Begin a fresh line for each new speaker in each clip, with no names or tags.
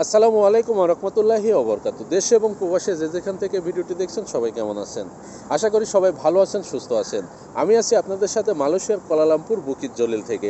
আসসালামু আলাইকুম ওয়া রাহমাতুল্লাহি ওয়া বারাকাতুহু। দেশে এবং প্রবাসে যে যেখান থেকে ভিডিওটি দেখছেন সবাই কেমন আছেন? আশা করি সবাই ভালো আছেন, সুস্থ আছেন। আমি আছি আপনাদের সাথে মালয়েশিয়ার কুয়ালালামপুর বুকিত জলিল থেকে।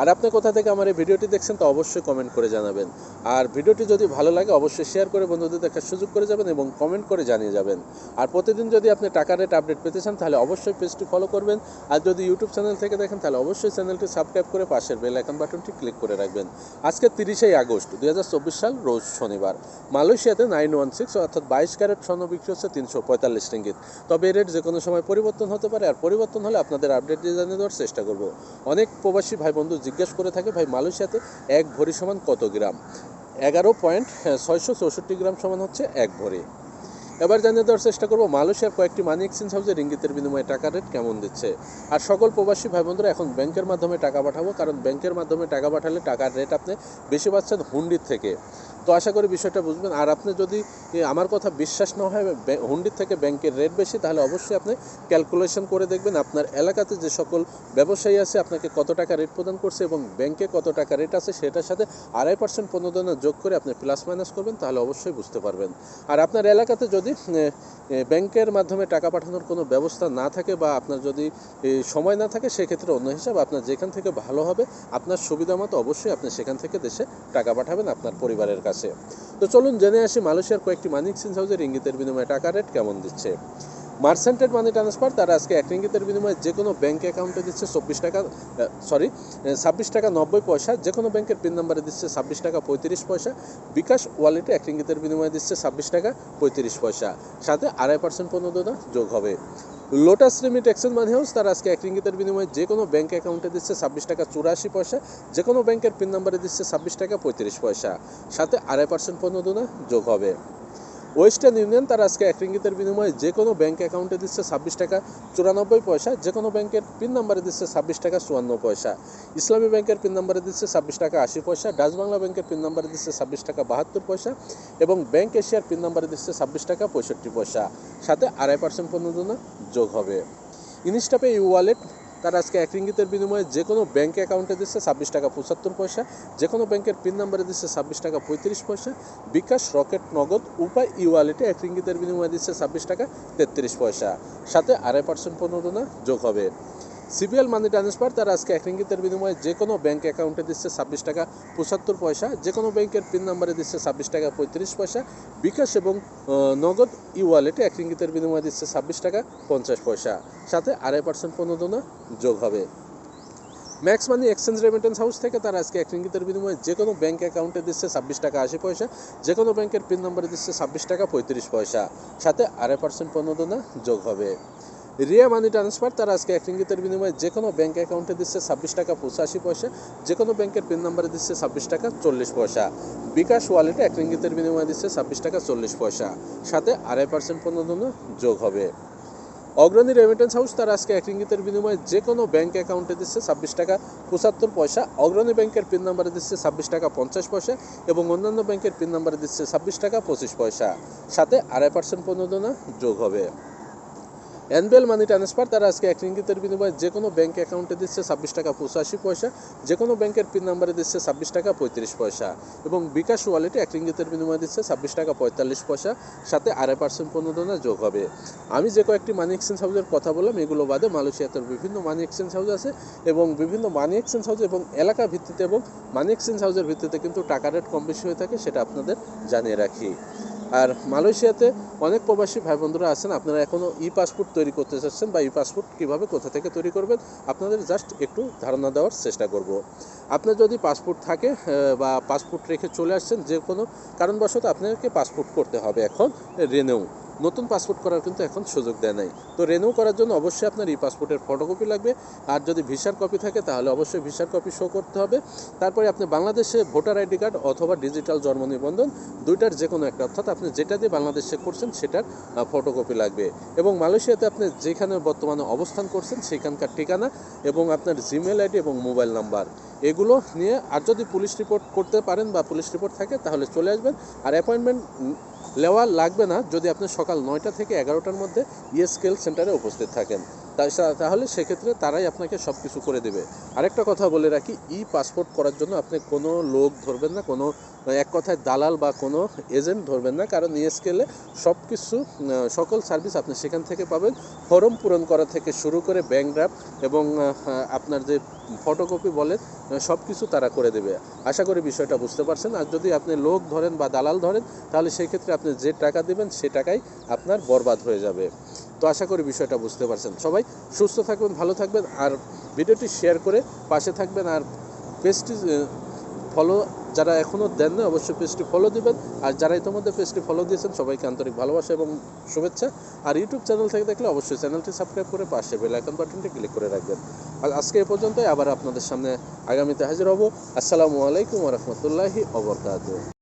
আর আপনি কোথা থেকে আমার এই ভিডিওটি দেখছেন তা অবশ্যই কমেন্ট করে জানাবেন। আর ভিডিওটি যদি ভালো লাগে অবশ্যই শেয়ার করে বন্ধুদের দেখার সুযোগ করে যাবেন এবং কমেন্ট করে জানিয়ে যাবেন। আর প্রতিদিন যদি আপনি টাকা রেট আপডেট পেতে চান তাহলে অবশ্যই পেজটি ফলো করবেন। আর যদি ইউটিউব চ্যানেল থেকে দেখেন তাহলে অবশ্যই চ্যানেলটি সাবস্ক্রাইব করে পাশের বেল আইকন বাটনটি ক্লিক করে রাখবেন। আজকে 30 আগস্ট 2024 সাল রোজ শনিবার। মালয়েশিয়াতে 916 অর্থাৎ 22 ক্যারেট স্বর্ণ বিক্রি হচ্ছে 345 রিঙ্গিত। তবে এই রেট যে কোনো সময় পরিবর্তন হতে পারে, আর পরিবর্তন হলে আপনাদের আপডেট দিয়ে জানিয়ে দেওয়ার চেষ্টা করব। অনেক প্রবাসী ভাই বন্ধু জিজ্ঞেস করে থাকে, ভাই মালয়েশিয়াতে এক ভরি সমান কত গ্রাম? 11.664 গ্রাম সমান হচ্ছে এক ভরি। এবার জানিয়ে দেওয়ার চেষ্টা করবো মালয়েশিয়ার কয়েকটি মানি এক্সচেঞ্জ হাউসে রিঙ্গিতের বিনিময়ে টাকা রেট কেমন দিচ্ছে। আর সকল প্রবাসী ভাই বন্ধুরা এখন ব্যাংকের মাধ্যমে টাকা পাঠাবো, কারণ ব্যাংকের মাধ্যমে টাকা পাঠালে টাকার রেট আপনি বেশি পাচ্ছেন হুন্ডির থেকে। তো আশা করি বিষয়টা বুঝবেন। আর আপনি যদি আমার কথা বিশ্বাস না হয় হুন্ডির থেকে ব্যাংকের রেট বেশি, তাহলে অবশ্যই আপনি ক্যালকুলেশন করে দেখবেন আপনার এলাকাতে যে সকল ব্যবসায়ী আছে আপনাকে কত টাকা রেট প্রদান করছে এবং ব্যাংকে কত টাকা রেট আছে, সেটার সাথে 2.5% প্রণোদনা যোগ করে আপনি প্লাস মাইনাস করবেন, তাহলে অবশ্যই বুঝতে পারবেন। আর আপনার এলাকাতে যদি ব্যাংকের মাধ্যমে টাকা পাঠানোর কোনো ব্যবস্থা না থাকে বা আপনার যদি সময় না থাকে, সেক্ষেত্রে অন্য হিসাব আপনার যেখান থেকে ভালো হবে আপনার সুবিধা মতো অবশ্যই আপনি সেখান থেকে দেশে টাকা পাঠাবেন আপনার পরিবারের কাছে। তো চলুন জেনে আসি মালয়েশিয়ার কয়েকটি মানি এক্সচেঞ্জ হাউসে রিঙ্গিতের বিনিময়ে টাকা রেট কেমন দিচ্ছে। মার্সেন্টেড মানি ট্রান্সফার তারা আজকে 1 রিঙ্গিতের বিনিময়ে যে কোনো ব্যাঙ্ক অ্যাকাউন্টে দিচ্ছে 26 টাকা 90 পয়সা। যে কোনো ব্যাংকের পিন নাম্বারে দিচ্ছে 26 টাকা 35 পয়সা। বিকাশ ওয়ালেটে 1 রিঙ্গিতের বিনিময়ে দিচ্ছে 26 টাকা 35 পয়সা, সাথে 2.5% প্রণোদনা যোগ হবে। লোটাস রিমিট এক্সচেঞ্জ মানি হাউস তারা আজকে 1 রিঙ্গিতের বিনিময়ে যে কোনো ব্যাঙ্ক অ্যাকাউন্টে দিচ্ছে 26 টাকা 84 পয়সা। যে কোনো ব্যাংকের পিন নাম্বারে দিচ্ছে 26 টাকা 35 পয়সা, সাথে 2.5% প্রণোদনা যোগ হবে। ওয়েস্টার্ন ইউনিয়ন তারা আজকে 1 রিঙ্গিতের বিনিময়ে যে কোনো ব্যাঙ্ক অ্যাকাউন্টে দিচ্ছে 26 টাকা 94 পয়সা। যে কোনো ব্যাংকের পিন নাম্বারে দিচ্ছে 26 টাকা 54 পয়সা। ইসলামী ব্যাংকের পিন নাম্বারে দিচ্ছে 26 টাকা 80 পয়সা। ডাচ বাংলা ব্যাংকের পিন নাম্বারে দিচ্ছে 26 টাকা 72 পয়সা এবং ব্যাংক এশিয়ার পিন নাম্বারে দিচ্ছে 26 টাকা 65 পয়সা, সাথে 2.5% প্রণোদনা যোগ হবে। ইনস্টাপে ই ওয়ালেট তারা আজকে 1 রিঙ্গিতের বিনিময়ে যে কোনো ব্যাঙ্ক অ্যাকাউন্টে দিচ্ছে 26 টাকা 75 পয়সা। যে কোনো ব্যাংকের পিন নাম্বারে দিচ্ছে 26 টাকা 35 পয়সা। বিকাশ, রকেট, নগদ, উপায় ই ওয়ালেটে 1 রিঙ্গিতের বিনিময়ে দিচ্ছে 26 টাকা 33 পয়সা, সাথে 2.5% প্রণোদনা যোগ হবে। সিবিএল মানি ট্রান্সফার তারা আজকে 1 রিঙ্গিতের বিনিময়ে যে কোনো ব্যাঙ্ক অ্যাকাউন্টে দিচ্ছে 26 টাকা 75 পয়সা। যে কোনো ব্যাংকের পিন নাম্বারে দিচ্ছে 26 টাকা 35 পয়সা। বিকাশ এবং নগদ ই ওয়ালেটে 1 রিঙ্গিতের বিনিময়ে দিচ্ছে 26 টাকা 50 পয়সা, সাথে 2.5% প্রণোদনা যোগ হবে। Max money exchange remittance house থেকে তারা আজকে 1 রিঙ্গিতের বিনিময়ে যে কোনো ব্যাঙ্ক অ্যাকাউন্টে দিচ্ছে 26 টাকা 80 পয়সা। যে কোনো ব্যাংকের পিন নাম্বারে দিচ্ছে 26 টাকা 35 পয়সা, সাথে 2.5% প্রণোদনা যোগ হবে। রিয়া মানি ট্রান্সফার তারা আজকে 1 রিঙ্গিতের বিনিময়ে যে কোনো ব্যাঙ্ক অ্যাকাউন্টে দিচ্ছে 26 টাকা 85 পয়সা। যে কোনো ব্যাংকের পিন নাম্বারে দিচ্ছে 26 টাকা 40 পয়সা। বিকাশ ওয়ালেটে 1 রিঙ্গিতের বিনিময়ে দিচ্ছে 26 টাকা 40 পয়সা, সাথে 2.5% প্রণোদনা যোগ হবে। অগ্রণী রেমিটেন্স হাউস তারা আজকে 1 রিঙ্গিতের বিনিময়ে যে কোনো ব্যাঙ্ক অ্যাকাউন্টে দিচ্ছে 26 টাকা 75 পয়সা। অগ্রণী ব্যাংকের পিন নাম্বারে দিচ্ছে 26 টাকা 50 পয়সা এবং অন্যান্য ব্যাংকের পিন নাম্বারে দিচ্ছে 26 টাকা 25 পয়সা, সাথে 2.5% প্রণোদনা যোগ হবে। এনবিএল মানি ট্রান্সফার তারা আজকে 1 রিঙ্গিতের বিনিময়ে যে কোনো ব্যাঙ্ক অ্যাকাউন্টে দিচ্ছে 26 টাকা 85 পয়সা। যে কোনো ব্যাংকের পিন নাম্বারে দিচ্ছে 26 টাকা 35 পয়সা এবং বিকাশ ওয়ালেটে 1 রিঙ্গিতের বিনিময়ে দিচ্ছে 26 টাকা 45 পয়সা, সাথে 2.5% প্রণোদনা যোগ হবে। আমি যে কয়েকটি মানি এক্সচেঞ্জ হাউসের কথা বললাম এগুলো বাদে মালয়েশিয়াতে বিভিন্ন মানি এক্সচেঞ্জ হাউস আছে এবং বিভিন্ন মানি এক্সচেঞ্জ হাউস এবং এলাকা ভিত্তিতে এবং মানি এক্সচেঞ্জ হাউসের ভিত্তিতে কিন্তু টাকা রেট কম বেশি হয়ে থাকে, সেটা আপনাদের জানিয়ে রাখি। আর মালয়েশিয়াতে অনেক প্রবাসী ভাই বন্ধুরা আছেন, আপনারা এখনও ই পাসপোর্ট তৈরি করতে চাচ্ছেন বা ই পাসপোর্ট কীভাবে কোথা থেকে তৈরি করবেন আপনাদের জাস্ট একটু ধারণা দেওয়ার চেষ্টা করব। আপনার যদি পাসপোর্ট থাকে বা পাসপোর্ট রেখে চলে আসছেন, যে কোনো কারণবশত আপনাকে পাসপোর্ট করতে হবে এখন রিনিউ। নতুন পাসপোর্ট করার কিন্তু এখন সুযোগ দেয় নাই। তো রিনিউ করার জন্য অবশ্যই আপনার ই পাসপোর্টের ফটোকপি লাগবে। আর যদি ভিসার কপি থাকে তাহলে অবশ্যই ভিসার কপি শো করতে হবে। তারপরে আপনি বাংলাদেশে ভোটার আইডি কার্ড অথবা ডিজিটাল জন্ম নিবন্ধন দুইটার যে কোনো একটা, অর্থাৎ আপনি যেটা দিয়ে বাংলাদেশে করছেন সেটার ফটোকপি লাগবে। এবং মালয়েশিয়াতে আপনি যেখানে বর্তমানে অবস্থান করছেন সেখানকার ঠিকানা এবং আপনার জিমেল আইডি এবং মোবাইল নাম্বার এগুলো নিয়ে, আর যদি পুলিশ রিপোর্ট করতে পারেন বা পুলিশ রিপোর্ট থাকে তাহলে চলে আসবেন। আর অ্যাপয়েন্টমেন্ট নেওয়া লাগবে না যদি আপনি সকাল 9টা থেকে 11টার মধ্যে ইএসকেএল সেন্টারে উপস্থিত থাকেন। তাহলে সেক্ষেত্রে তারাই আপনাকে সব কিছু করে দেবে। আরেকটা কথা বলে রাখি, পাসপোর্ট করার জন্য আপনি কোনো লোক ধরবেন না, কোনো এক কথায় দালাল বা কোনো এজেন্ট ধরবেন না, কারণ স্কেলে সব কিছু সকল সার্ভিস আপনি সেখান থেকে পাবেন। ফর্ম পূরণ করা থেকে শুরু করে ব্যাংক ড্রাফট এবং আপনার যে ফটোকপি বলেন সব কিছু তারা করে দেবে। আশা করি বিষয়টা বুঝতে পারছেন। আর যদি আপনি লোক ধরেন বা দালাল ধরেন, তাহলে সেই ক্ষেত্রে আপনি যে টাকা দেবেন সে টাকাই আপনার বরবাদ হয়ে যাবে। তো আশা করি বিষয়টা বুঝতে পারছেন। সবাই সুস্থ থাকবেন, ভালো থাকবেন, আর ভিডিওটি শেয়ার করে পাশে থাকবেন। আর পেজটি ফলো যারা এখনও দেন না অবশ্যই পেজটি ফলো দিবেন, আর যারা ইতিমধ্যে পেজটি ফলো দিয়েছেন সবাইকে আন্তরিক ভালোবাসা এবং শুভেচ্ছা। আর ইউটিউব চ্যানেল থেকে দেখলে অবশ্যই চ্যানেলটি সাবস্ক্রাইব করে পাশে বেল আইকন বাটনটি ক্লিক করে রাখবেন। আর আজকে এ পর্যন্তই, আবার আপনাদের সামনে আগামীতে হাজির হব। আসসালামু আলাইকুম ওয়া রাহমাতুল্লাহি ওয়া বারাকাতুহু।